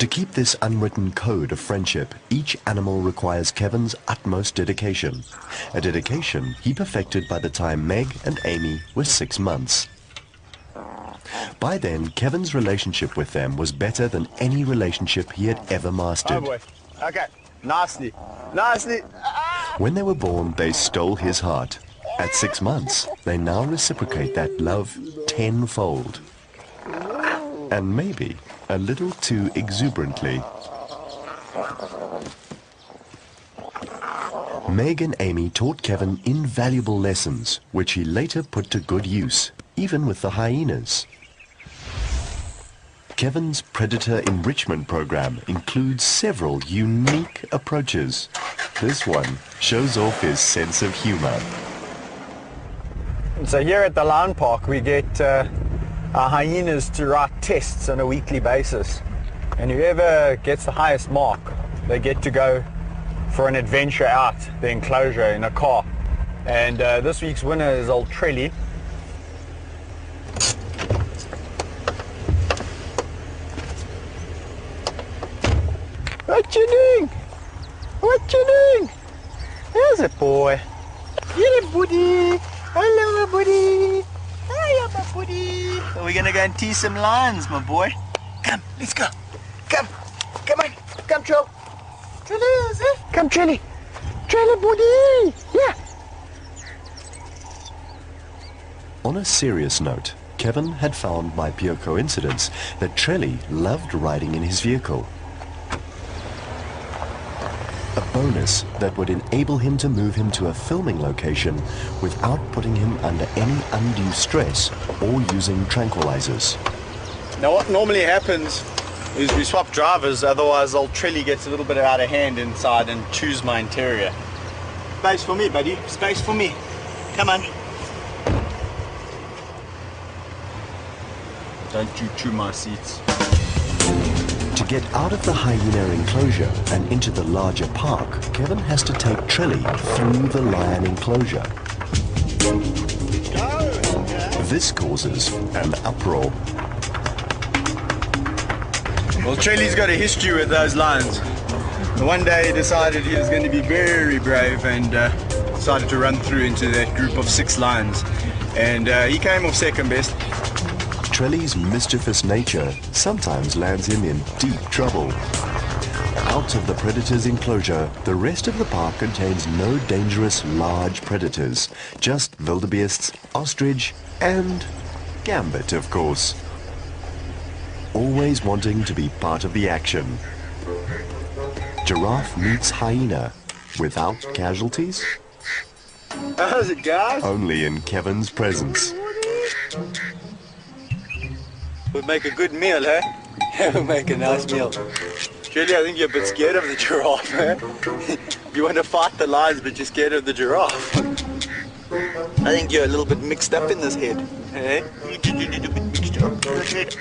keep this unwritten code of friendship, each animal requires Kevin's utmost dedication, a dedication he perfected by the time Meg and Amy were 6 months. By then, Kevin's relationship with them was better than any relationship he had ever mastered. Oh boy. Okay. Nicely. Nicely. When they were born, they stole his heart. At 6 months, they now reciprocate that love tenfold. And maybe a little too exuberantly. Meg and Amy taught Kevin invaluable lessons, which he later put to good use, even with the hyenas. Kevin's predator enrichment program includes several unique approaches. This one shows off his sense of humor. So here at the Lion Park, we get our hyenas to write tests on a weekly basis. And whoever gets the highest mark, they get to go for an adventure out the enclosure in a car. And this week's winner is old Trelly. What you doing? What you doing? There's a boy. Get him, buddy. Hello, my buddy. Hiya, my buddy. So we're gonna go and tease some lions, my boy. Come, let's go. Come. Come on. Come, Trill. Trilly, is it? Come, Trilly. Trilly, buddy. Yeah. On a serious note, Kevin had found by pure coincidence that Trelly loved riding in his vehicle. A bonus that would enable him to move him to a filming location without putting him under any undue stress or using tranquilizers. Now what normally happens is we swap drivers, otherwise old Trelly gets a little bit out of hand inside and chews my interior. Space for me, buddy. Space for me. Come on. Don't you chew my seats. To get out of the hyena enclosure and into the larger park, Kevin has to take Trelly through the lion enclosure. This causes an uproar. Well, Trelly's got a history with those lions. One day he decided he was going to be very brave and decided to run through into that group of 6 lions. And he came off second best. Trelly's mischievous nature sometimes lands him in deep trouble. Out of the predator's enclosure, the rest of the park contains no dangerous large predators, just wildebeests, ostrich, and Gambit, of course. Always wanting to be part of the action. Giraffe meets hyena without casualties? How's it, guys? Only in Kevin's presence. Would make a good meal, eh? Yeah, we'll make a nice meal. Trelly, I think you're a bit scared of the giraffe, eh? You want to fight the lions, but you're scared of the giraffe. I think you're a little bit mixed up in this head, eh? You're a little bit mixed up in this head.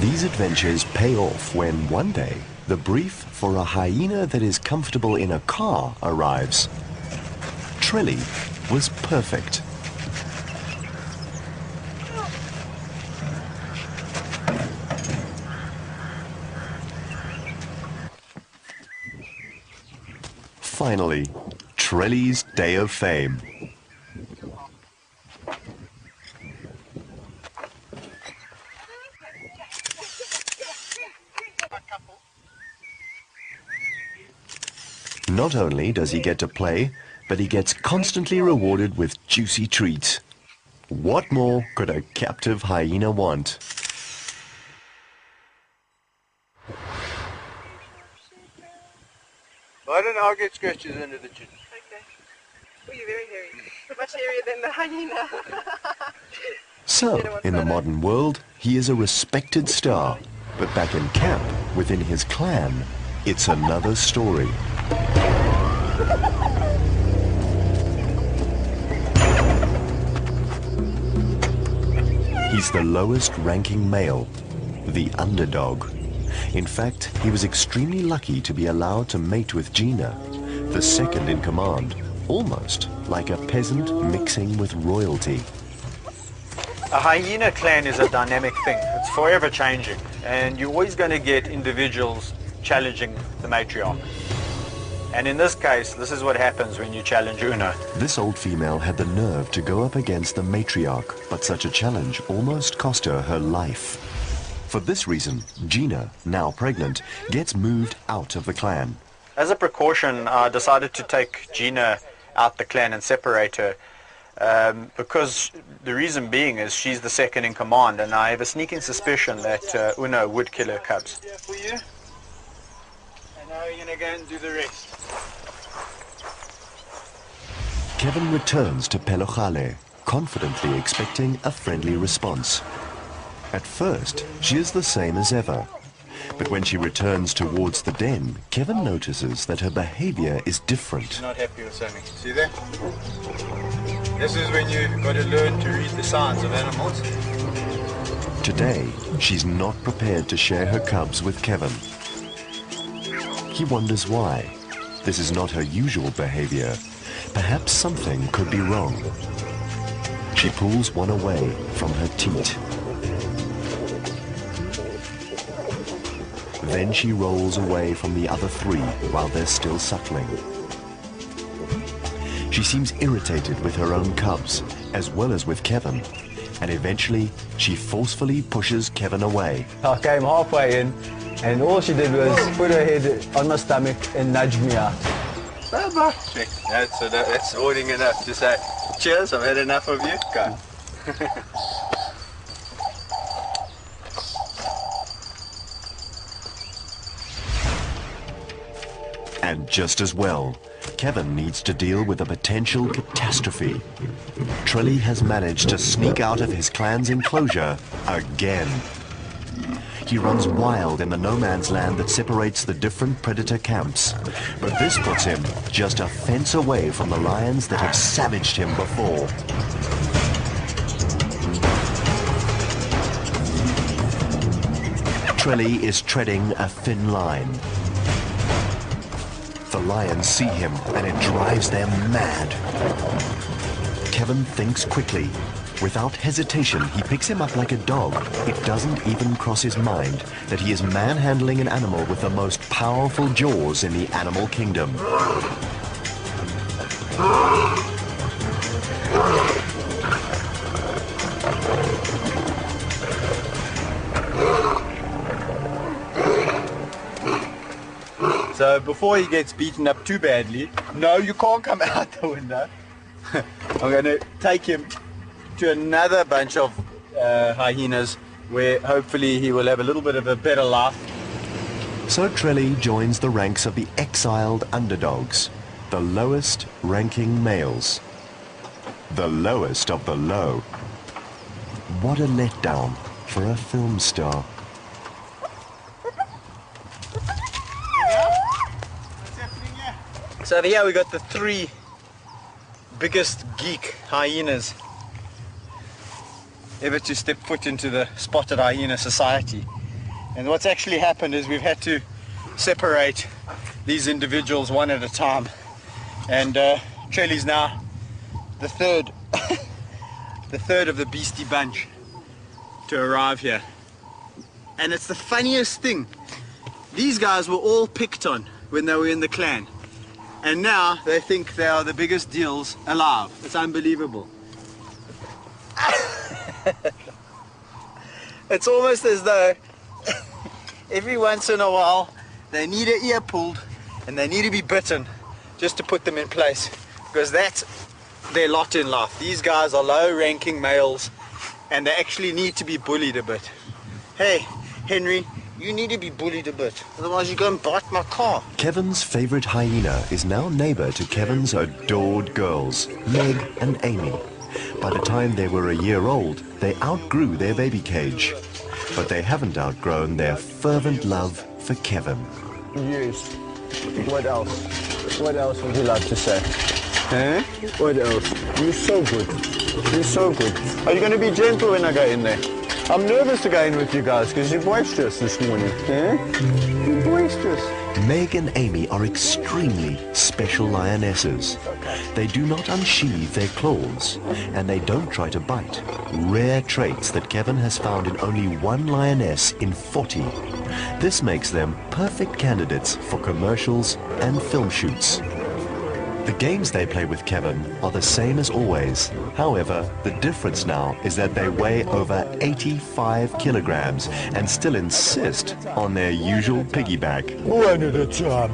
These adventures pay off when one day the brief for a hyena that is comfortable in a car arrives. Trelly was perfect. Finally, Trelly's day of fame. Not only does he get to play, but he gets constantly rewarded with juicy treats. What more could a captive hyena want? I don't know, I'll get scratches under the chin. Okay. Oh, you're very hairy. Much hairier than the hyena. So, in the modern world, he is a respected star. But back in camp, within his clan, it's another story. He's the lowest ranking male, the underdog. In fact, he was extremely lucky to be allowed to mate with Gina, the second in command, almost like a peasant mixing with royalty. A hyena clan is a dynamic thing. It's forever changing, and you're always going to get individuals challenging the matriarch. And in this case, this is what happens when you challenge Una. This old female had the nerve to go up against the matriarch, but such a challenge almost cost her her life. For this reason, Gina, now pregnant, gets moved out of the clan. As a precaution, I decided to take Gina out the clan and separate her. Because the reason being is she's the second in command, and I have a sneaking suspicion that Una would kill her cubs. Yeah, for you. And now you're going to go and do the rest. Kevin returns to Pelogale, confidently expecting a friendly response. At first, she is the same as ever. But when she returns towards the den, Kevin notices that her behavior is different. Not happy with something. See that? This is when you've got to learn to read the signs of animals. Today, she's not prepared to share her cubs with Kevin. He wonders why. This is not her usual behavior. Perhaps something could be wrong. She pulls one away from her teat. Then she rolls away from the other three while they're still suckling. She seems irritated with her own cubs, as well as with Kevin, and eventually she forcefully pushes Kevin away. I came halfway in, and all she did was put her head on my stomach and nudge me out. That's warning enough to say, cheers, I've had enough of you. Go. And just as well, Kevin needs to deal with a potential catastrophe. Trelly has managed to sneak out of his clan's enclosure again. He runs wild in the no-man's land that separates the different predator camps. But this puts him just a fence away from the lions that have savaged him before. Trelly is treading a thin line. The lions see him, and it drives them mad. Kevin thinks quickly. Without hesitation, he picks him up like a dog. It doesn't even cross his mind that he is manhandling an animal with the most powerful jaws in the animal kingdom. So before he gets beaten up too badly, no, you can't come out the window. I'm going to take him to another bunch of hyenas where hopefully he will have a little bit of a better life. So Trelly joins the ranks of the exiled underdogs, the lowest ranking males. The lowest of the low. What a letdown for a film star. So over here we got the three biggest geek hyenas ever to step foot into the spotted hyena society. And what's actually happened is we've had to separate these individuals one at a time. And Trelly's now the third, the third of the beastie bunch to arrive here. And it's the funniest thing. These guys were all picked on when they were in the clan. And now they think they are the biggest deals alive. It's unbelievable. It's almost as though every once in a while they need an ear pulled and they need to be bitten just to put them in place, because that's their lot in life. These guys are low-ranking males and they actually need to be bullied a bit. Hey, Henry, you need to be bullied a bit, otherwise you're going to bite my car. Kevin's favorite hyena is now neighbor to Kevin's adored girls, Meg and Amy. By the time they were a year old, they outgrew their baby cage. But they haven't outgrown their fervent love for Kevin. Yes. What else? What else would you like to say? Huh? What else? You're so good. You're so good. Are you going to be gentle when I go in there? I'm nervous to go in with you guys because you're boisterous this morning. Huh? You're boisterous. Meg and Amy are extremely special lionesses. They do not unsheathe their claws, and they don't try to bite. Rare traits that Kevin has found in only one lioness in 40. This makes them perfect candidates for commercials and film shoots. The games they play with Kevin are the same as always. However, the difference now is that they weigh over 85 kilograms and still insist on their usual piggyback. One at a time.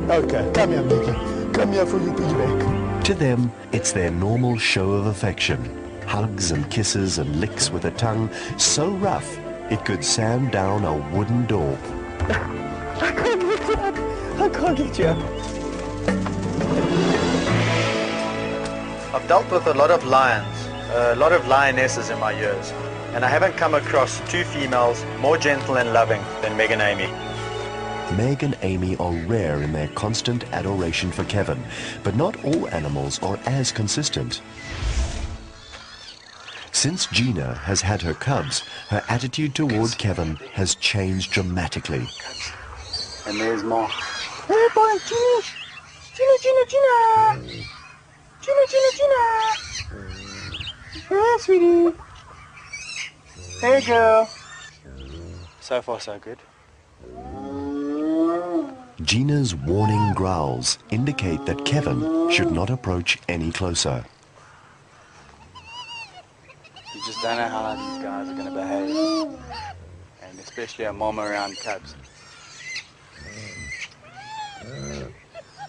Okay, come here, Mickey. Come here for your piggyback. To them, it's their normal show of affection. Hugs and kisses and licks with a tongue so rough it could sand down a wooden door. I can't get you up. I can't get you up. I've dealt with a lot of lions, a lot of lionesses in my years, and I haven't come across two females more gentle and loving than Meg and Amy. Meg and Amy are rare in their constant adoration for Kevin, but not all animals are as consistent. Since Gina has had her cubs, her attitude toward Kevin has changed dramatically. And there's more. Hey, boy, Gina. Gina, Gina, Gina. Gina, Gina, Gina. Hey, sweetie. Hey, girl. So far, so good. Gina's warning growls indicate that Kevin should not approach any closer. You just don't know how these guys are going to behave. And especially a mom around cubs.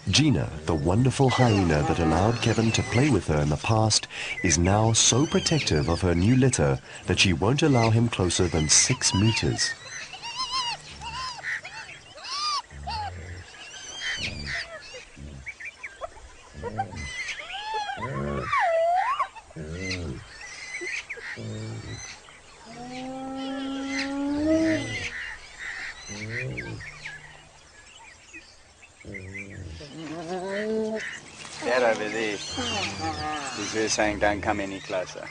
Gina, the wonderful hyena that allowed Kevin to play with her in the past, is now so protective of her new litter that she won't allow him closer than 6 meters. That over there is her saying don't come any closer.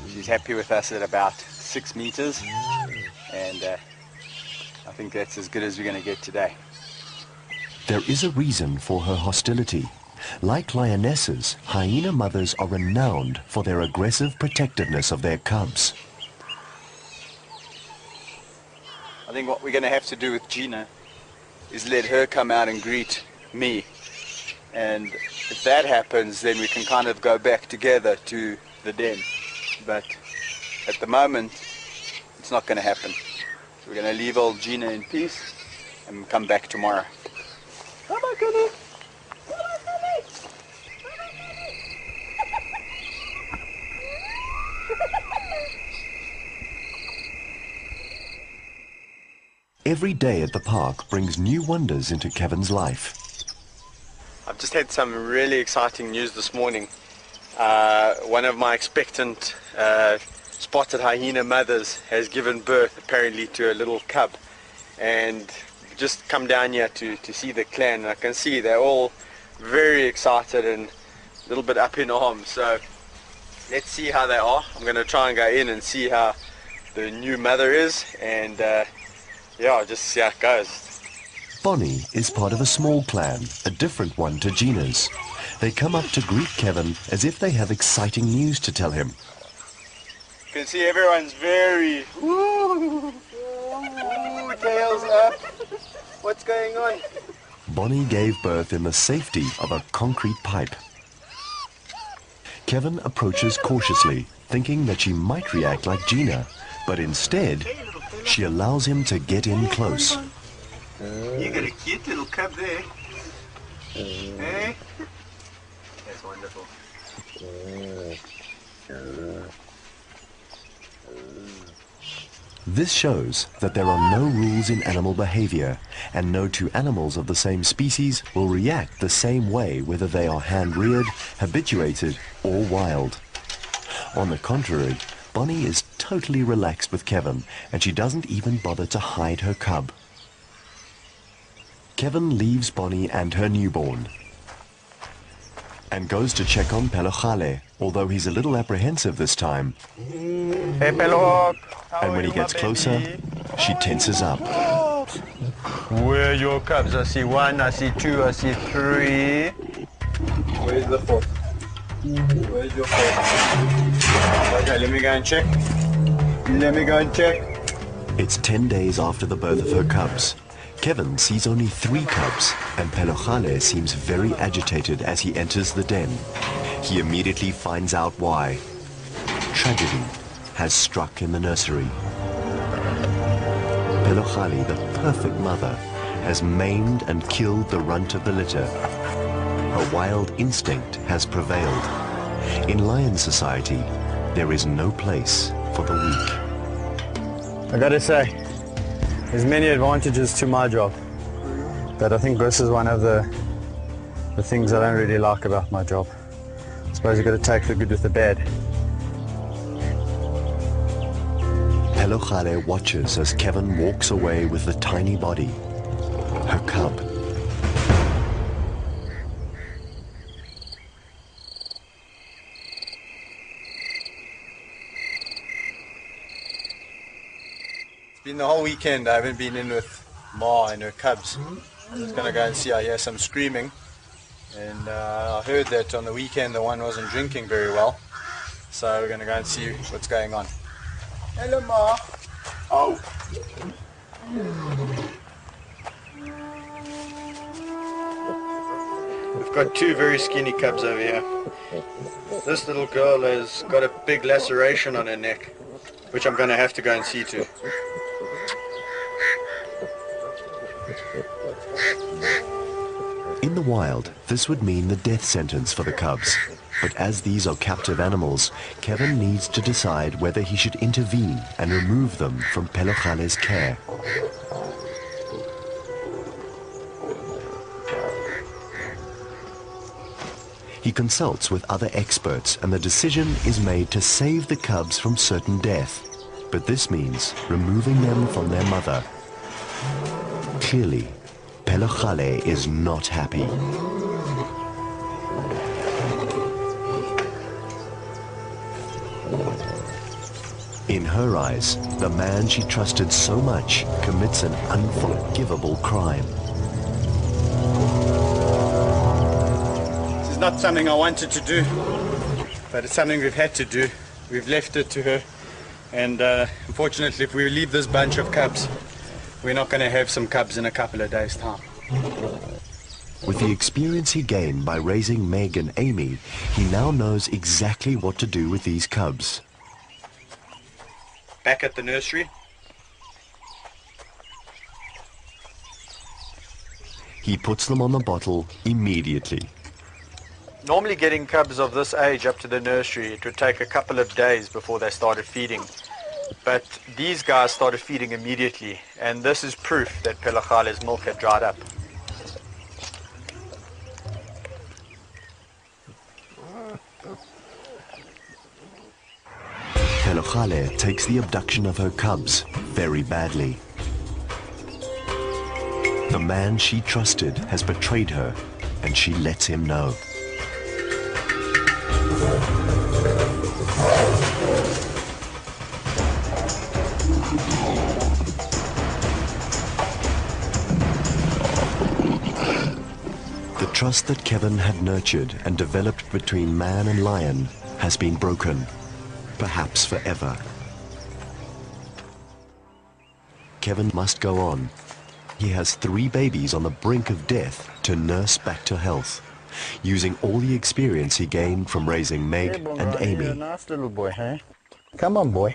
She's happy with us at about 6 meters, and I think that's as good as we're going to get today. There is a reason for her hostility. Like lionesses, hyena mothers are renowned for their aggressive protectiveness of their cubs. I think what we're going to have to do with Gina is let her come out and greet me. And if that happens, then we can kind of go back together to the den. But at the moment, it's not going to happen. So we're going to leave old Gina in peace and come back tomorrow. Come on, Kenny. Every day at the park brings new wonders into Kevin's life. I've just had some really exciting news this morning. One of my expectant spotted hyena mothers has given birth apparently to a little cub, and just come down here to see the clan, and I can see they're all very excited and a little bit up in arms. So let's see how they are. I'm going to try and go in and see how the new mother is, and yeah, just see how it goes. Bonnie is part of a small clan, a different one to Gina's. They come up to greet Kevin as if they have exciting news to tell him. You can see everyone's very... Ooh, tails up. What's going on? Bonnie gave birth in the safety of a concrete pipe. Kevin approaches cautiously, thinking that she might react like Gina, but instead, she allows him to get in close. You got a cute little cub there. Hey? That's wonderful. This shows that there are no rules in animal behavior, and no two animals of the same species will react the same way whether they are hand-reared, habituated, or wild. On the contrary, Bonnie is totally relaxed with Kevin, and she doesn't even bother to hide her cub. Kevin leaves Bonnie and her newborn and goes to check on Pelogale, although he's a little apprehensive this time. Hey, Pelog. And when he gets closer, she tenses up. Where are your cubs? I see one, I see two, I see three. Where's the fourth? Where's your fourth? Okay, let me go and check. Let me go and check. It's 10 days after the birth of her cubs. Kevin sees only 3 cubs, and Pelojale seems very agitated as he enters the den. He immediately finds out why. Tragedy has struck in the nursery. Pelojale, the perfect mother, has maimed and killed the runt of the litter. Her wild instinct has prevailed. In lion society, there is no place for the weak. I gotta say, there's many advantages to my job, but I think this is one of the things I don't really like about my job. I suppose you've got to take the good with the bad. Pelojale watches as Kevin walks away with the tiny body, her cub. It's been the whole weekend. I haven't been in with Ma and her cubs. I'm just going to go and see. I hear some screaming. And I heard that on the weekend the one wasn't drinking very well. So we're going to go and see what's going on. Hello, Ma. Oh. We've got 2 very skinny cubs over here. This little girl has got a big laceration on her neck, which I'm going to have to go and see to. In the wild, this would mean the death sentence for the cubs. But as these are captive animals, Kevin needs to decide whether he should intervene and remove them from Pelojale's care. He consults with other experts, and the decision is made to save the cubs from certain death. But this means removing them from their mother. Clearly, Pelojale is not happy. In her eyes, the man she trusted so much commits an unforgivable crime. This is not something I wanted to do, but it's something we've had to do. We've left it to her, and unfortunately if we leave this bunch of cubs, we're not going to have some cubs in a couple of days' time. With the experience he gained by raising Meg and Amy, he now knows exactly what to do with these cubs. Back at the nursery. He puts them on the bottle immediately. Normally getting cubs of this age up to the nursery, it would take a couple of days before they started feeding. But these guys started feeding immediately, and this is proof that Pelojale's milk had dried up. Pelojale takes the abduction of her cubs very badly. The man she trusted has betrayed her, and she lets him know. The trust that Kevin had nurtured and developed between man and lion has been broken. Perhaps forever. Kevin must go on. He has 3 babies on the brink of death to nurse back to health, using all the experience he gained from raising Meg and Amy. You're a nice little boy, hey? Come on, boy.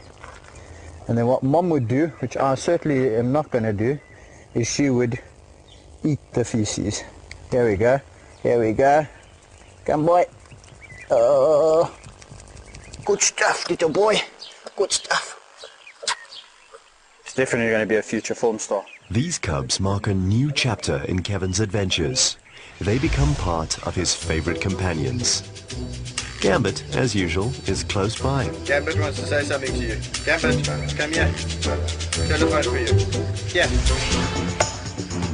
And then what Mom would do, which I certainly am not going to do, is she would eat the feces. Here we go. Here we go. Come, boy. Oh. Good stuff, little boy. Good stuff. It's definitely going to be a future film star. These cubs mark a new chapter in Kevin's adventures. They become part of his favorite companions. Gambit, as usual, is close by. Gambit wants to say something to you. Gambit, come here. Telephone for you. Yeah.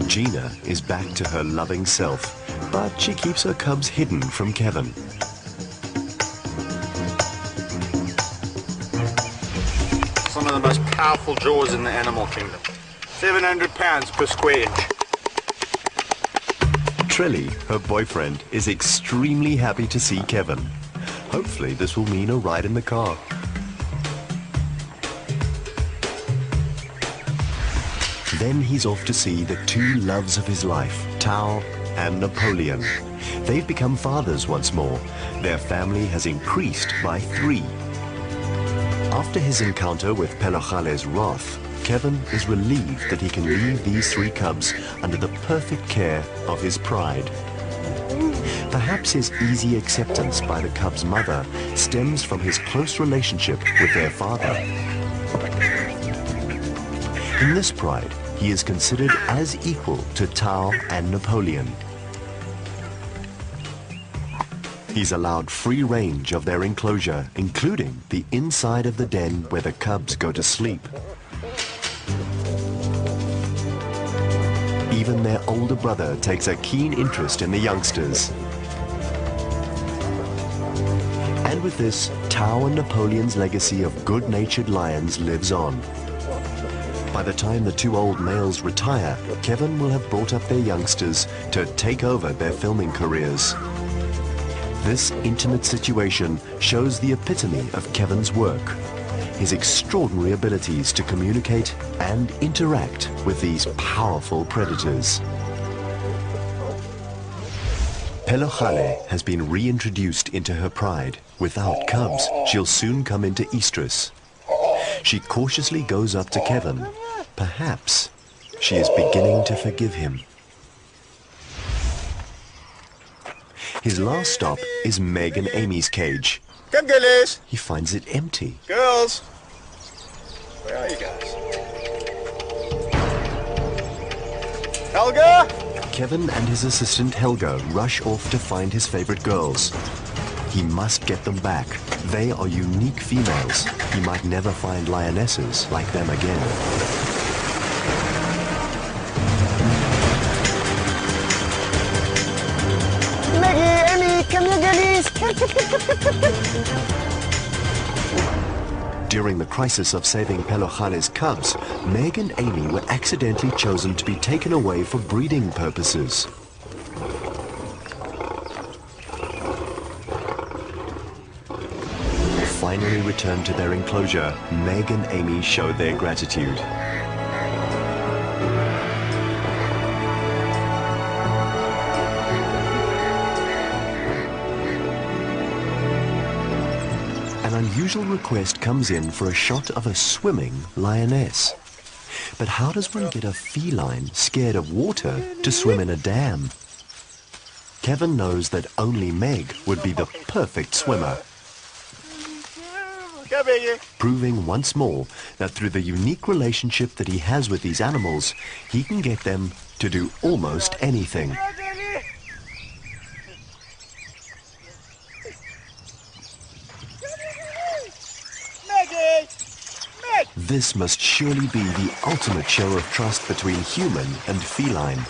Gina is back to her loving self, but she keeps her cubs hidden from Kevin. Some of the most powerful jaws in the animal kingdom. 700 pounds per square inch. Trilly, her boyfriend, is extremely happy to see Kevin. Hopefully this will mean a ride in the car. Then he's off to see the two loves of his life, Tao and Napoleon. They've become fathers once more. Their family has increased by 3. After his encounter with Pelohale's wrath, Kevin is relieved that he can leave these 3 cubs under the perfect care of his pride. Perhaps his easy acceptance by the cubs' mother stems from his close relationship with their father. In this pride, he is considered as equal to Tao and Napoleon. He's allowed free range of their enclosure, including the inside of the den where the cubs go to sleep. Even their older brother takes a keen interest in the youngsters. And with this, Tao and Napoleon's legacy of good-natured lions lives on. By the time the 2 old males retire, Kevin will have brought up their youngsters to take over their filming careers. This intimate situation shows the epitome of Kevin's work, his extraordinary abilities to communicate and interact with these powerful predators. Pelohale has been reintroduced into her pride. Without cubs, she'll soon come into estrus. She cautiously goes up to Kevin. Perhaps she is beginning to forgive him. His last stop is Meg and Amy's cage. Come, girlies. He finds it empty. Girls. Where are you guys? Helga? Kevin and his assistant Helga rush off to find his favorite girls. He must get them back. They are unique females. He might never find lionesses like them again. Come here, girlies. During the crisis of saving Pelohale's cubs, Meg and Amy were accidentally chosen to be taken away for breeding purposes. Finally returned to their enclosure, Meg and Amy showed their gratitude. An unusual request comes in for a shot of a swimming lioness. But how does one get a feline scared of water to swim in a dam? Kevin knows that only Meg would be the perfect swimmer, proving once more that through the unique relationship that he has with these animals, he can get them to do almost anything. This must surely be the ultimate show of trust between human and feline.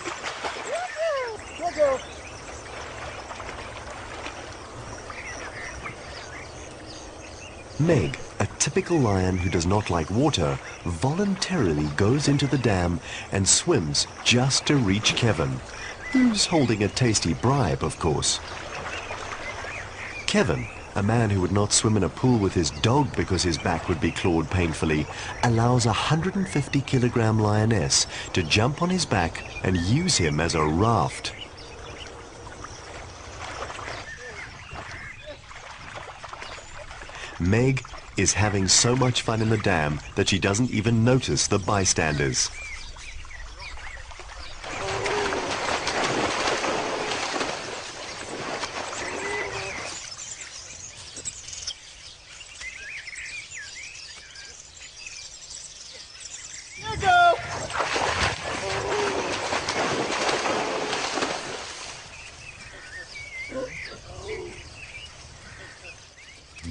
Meg, a typical lion who does not like water, voluntarily goes into the dam and swims just to reach Kevin, who's holding a tasty bribe, of course. Kevin, a man who would not swim in a pool with his dog because his back would be clawed painfully, allows a 150-kilogram lioness to jump on his back and use him as a raft. Meg is having so much fun in the dam that she doesn't even notice the bystanders.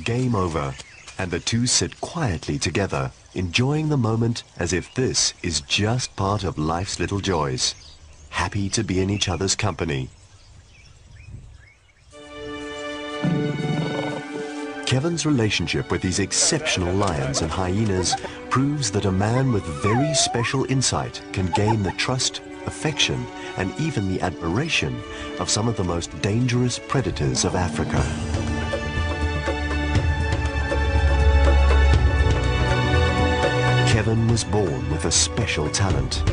Game over, and the two sit quietly together, enjoying the moment as if this is just part of life's little joys, happy to be in each other's company. Kevin's relationship with these exceptional lions and hyenas proves that a man with very special insight can gain the trust, affection, and even the admiration of some of the most dangerous predators of Africa. Kevin was born with a special talent,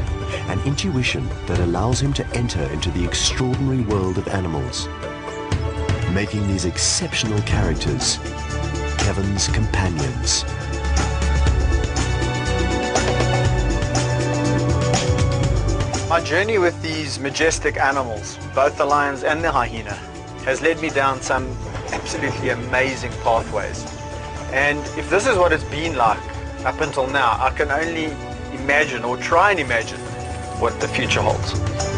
an intuition that allows him to enter into the extraordinary world of animals, making these exceptional characters Kevin's companions. My journey with these majestic animals, both the lions and the hyena, has led me down some absolutely amazing pathways. And if this is what it's been like up until now, I can only imagine or try and imagine what the future holds.